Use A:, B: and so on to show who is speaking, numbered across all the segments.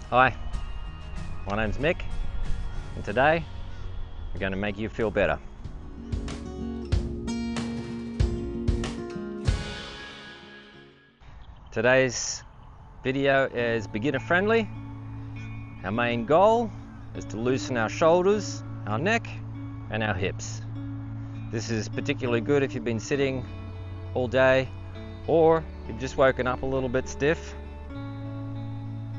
A: Hi, my name's Mick, and today we're going to make you feel better. Today's video is beginner friendly. Our main goal is to loosen our shoulders, our neck, and our hips. This is particularly good if you've been sitting all day or you've just woken up a little bit stiff.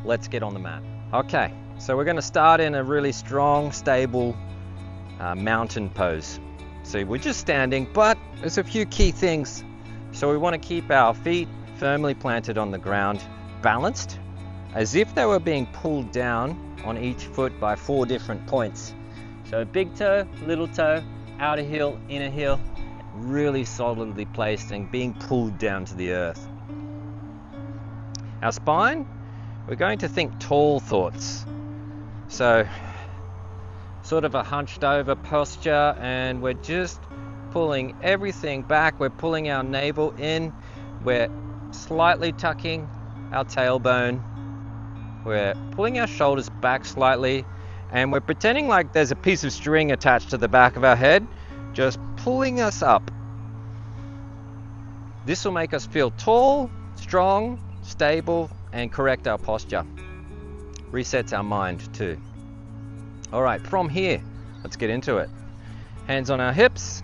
A: Let's get on the mat. Okay, so we're going to start in a really strong, stable mountain pose. So we're just standing, but there's a few key things. So we want to keep our feet firmly planted on the ground, balanced, as if they were being pulled down on each foot by 4 different points. So big toe, little toe, outer heel, inner heel, really solidly placed and being pulled down to the earth. Our spine, we're going to think tall thoughts. So sort of a hunched over posture, and we're just pulling everything back. We're pulling our navel in. We're slightly tucking our tailbone. We're pulling our shoulders back slightly, and we're pretending like there's a piece of string attached to the back of our head, just pulling us up. This will make us feel tall, strong, stable, and correct our posture. Resets our mind too. All right, from here, let's get into it. Hands on our hips.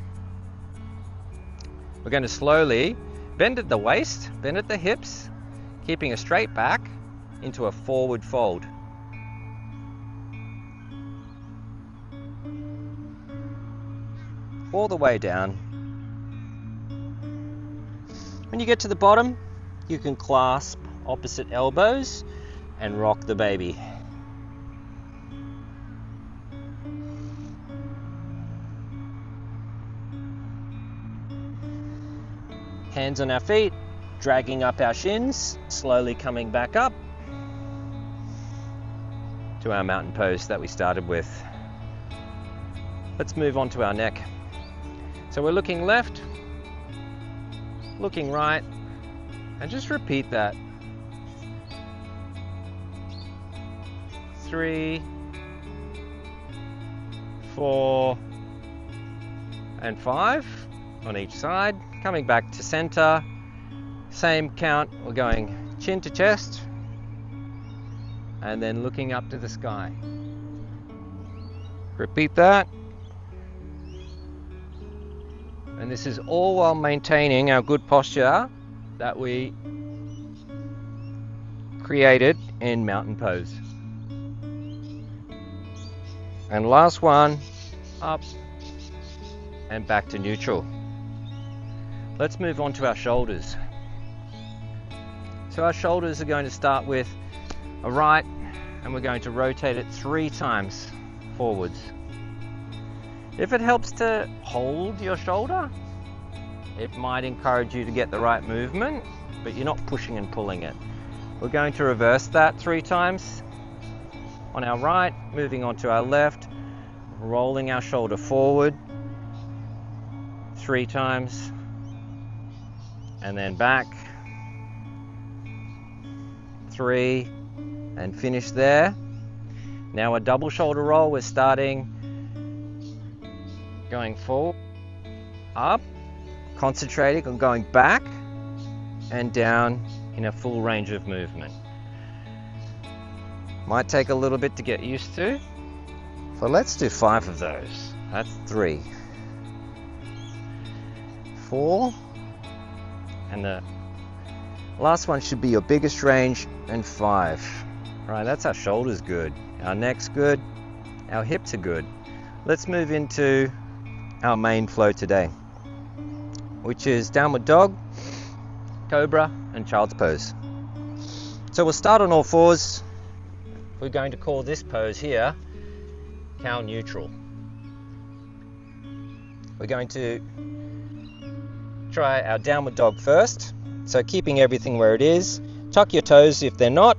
A: We're going to slowly bend at the waist, bend at the hips, keeping a straight back into a forward fold. All the way down. When you get to the bottom, you can clasp opposite elbows and rock the baby. Hands on our feet, dragging up our shins, slowly coming back up to our mountain pose that we started with. Let's move on to our neck. So we're looking left, looking right, and just repeat that. 3, 4, and 5 on each side. Coming back to center. Same count. We're going chin to chest, and then looking up to the sky. Repeat that. And this is all while maintaining our good posture that we created in mountain pose. And last one, up and back to neutral. Let's move on to our shoulders. So our shoulders are going to start with a right, and we're going to rotate it 3 times forwards. If it helps to hold your shoulder, it might encourage you to get the right movement, but you're not pushing and pulling it. We're going to reverse that 3 times. On our right, moving on to our left, rolling our shoulder forward 3 times, and then back 3, and finish there. Now a double shoulder roll. We're starting going forward, up, concentrating on going back and down in a full range of movement. Might take a little bit to get used to, so let's do 5 of those. That's 3, 4, and the last one should be your biggest range, and 5. Right, that's our shoulders good, our neck's good, our hips are good. Let's move into our main flow today, which is downward dog, cobra, and child's pose. So we'll start on all 4s. We're going to call this pose here cow neutral. We're going to try our downward dog first. So keeping everything where it is, tuck your toes if they're not,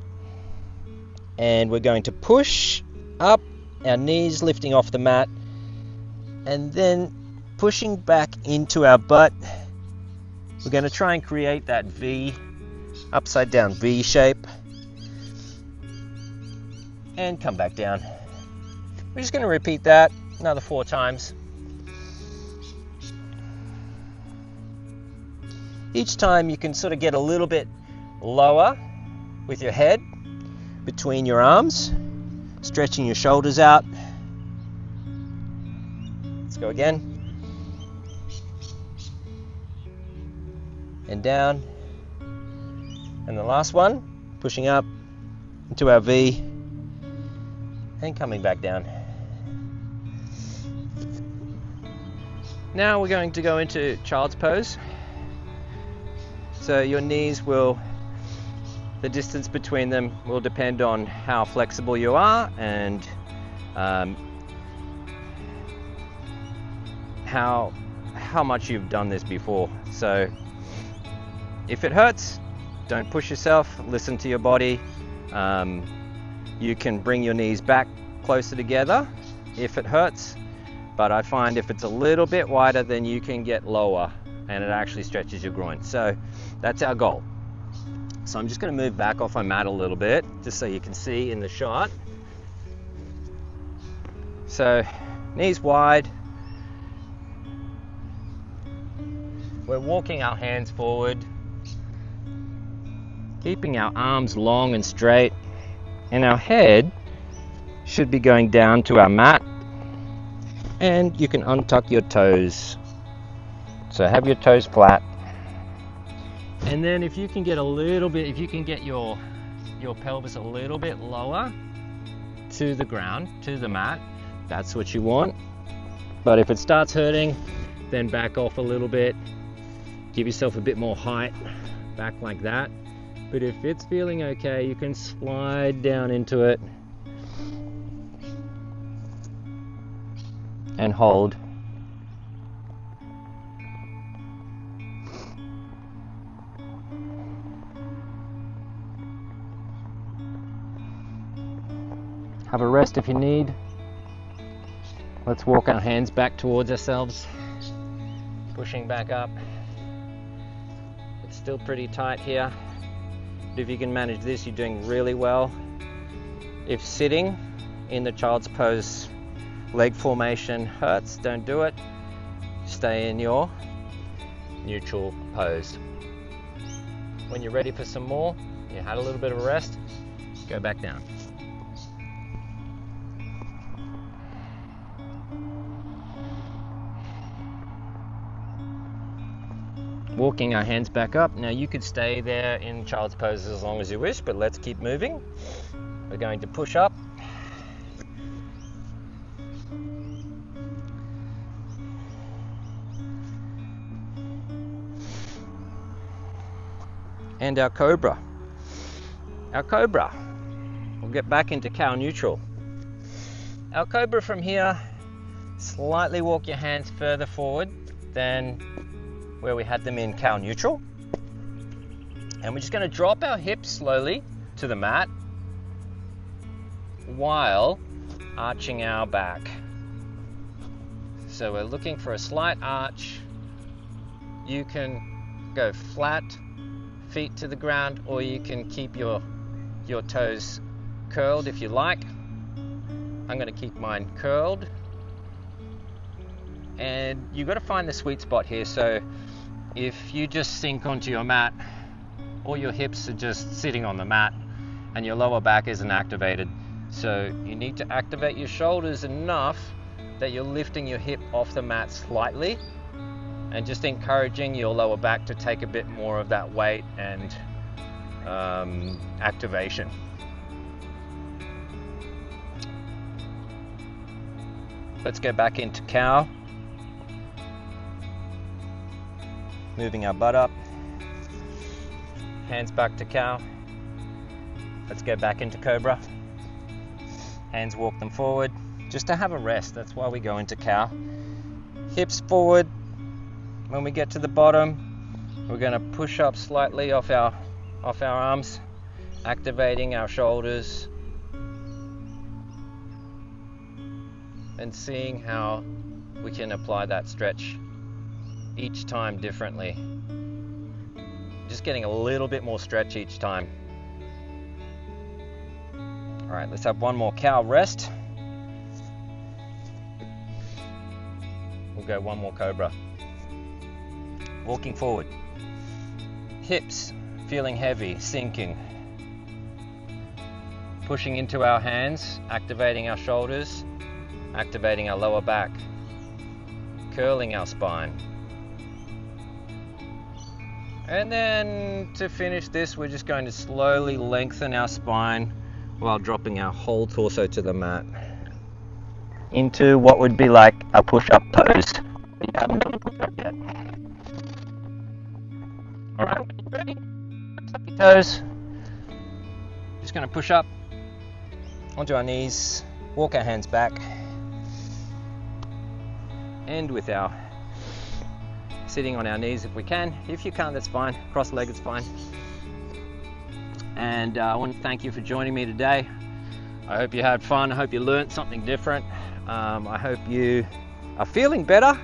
A: and we're going to push up, our knees lifting off the mat, and then pushing back into our butt. We're going to try and create that V, upside down V shape. and come back down. We're just going to repeat that another 4 times. Each time you can sort of get a little bit lower with your head between your arms, stretching your shoulders out. Let's go again. And down. And the last one, pushing up into our V and coming back down. Now we're going to go into child's pose. So your knees will, the distance between them will depend on how flexible you are and how much you've done this before. So if it hurts, don't push yourself, listen to your body. You can bring your knees back closer together if it hurts, but I find if it's a little bit wider, then you can get lower and it actually stretches your groin. So that's our goal. So I'm just going to move back off my mat a little bit just so you can see in the shot. So knees wide. We're walking our hands forward, keeping our arms long and straight, and our head should be going down to our mat, and you can untuck your toes. So have your toes flat. And then if you can get a little bit, if you can get your pelvis a little bit lower to the ground, to the mat, that's what you want. But if it starts hurting, then back off a little bit. Give yourself a bit more height, back like that. But if it's feeling okay, you can slide down into it and hold. Have a rest if you need. Let's walk our hands back towards ourselves, pushing back up. It's still pretty tight here, but if you can manage this, you're doing really well. If sitting in the child's pose leg formation hurts, don't do it. Stay in your neutral pose. When you're ready for some more, you had a little bit of a rest, go back down. Walking our hands back up. Now you could stay there in child's pose as long as you wish, but let's keep moving. We're going to push up. And our cobra. Our cobra. We'll get back into cow neutral. Our cobra from here, slightly walk your hands further forward than where we had them in cow neutral. And we're just going to drop our hips slowly to the mat while arching our back. So we're looking for a slight arch. You can go flat, feet to the ground, or you can keep your toes curled if you like. I'm going to keep mine curled. And you've got to find the sweet spot here. So if you just sink onto your mat, all your hips are just sitting on the mat and your lower back isn't activated. So you need to activate your shoulders enough that you're lifting your hip off the mat slightly and just encouraging your lower back to take a bit more of that weight and activation. Let's go back into cow. Moving our butt up, hands back to cow. Let's go back into cobra. Hands walk them forward, just to have a rest. That's why we go into cow. Hips forward. When we get to the bottom, we're going to push up slightly off our arms, activating our shoulders and seeing how we can apply that stretch each time differently. Just getting a little bit more stretch each time. Alright, let's have one more cow rest. We'll go one more cobra. Walking forward. Hips feeling heavy, sinking. Pushing into our hands, activating our shoulders, activating our lower back, curling our spine. And then to finish this, we're just going to slowly lengthen our spine while dropping our whole torso to the mat into what would be like a push-up pose. You haven't done a push-up yet. Alright, ready? Tuck your toes. Just going to push up onto our knees, walk our hands back, end with our sitting on our knees if we can. If you can't, that's fine. Cross-legged is fine. And I want to thank you for joining me today. I hope you had fun. I hope you learned something different. I hope you are feeling better.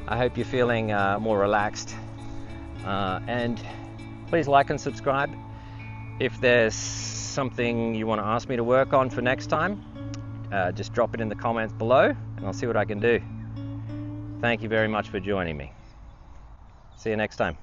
A: I hope you're feeling more relaxed. And please like and subscribe. If there's something you want to ask me to work on for next time, just drop it in the comments below and I'll see what I can do. Thank you very much for joining me. See you next time.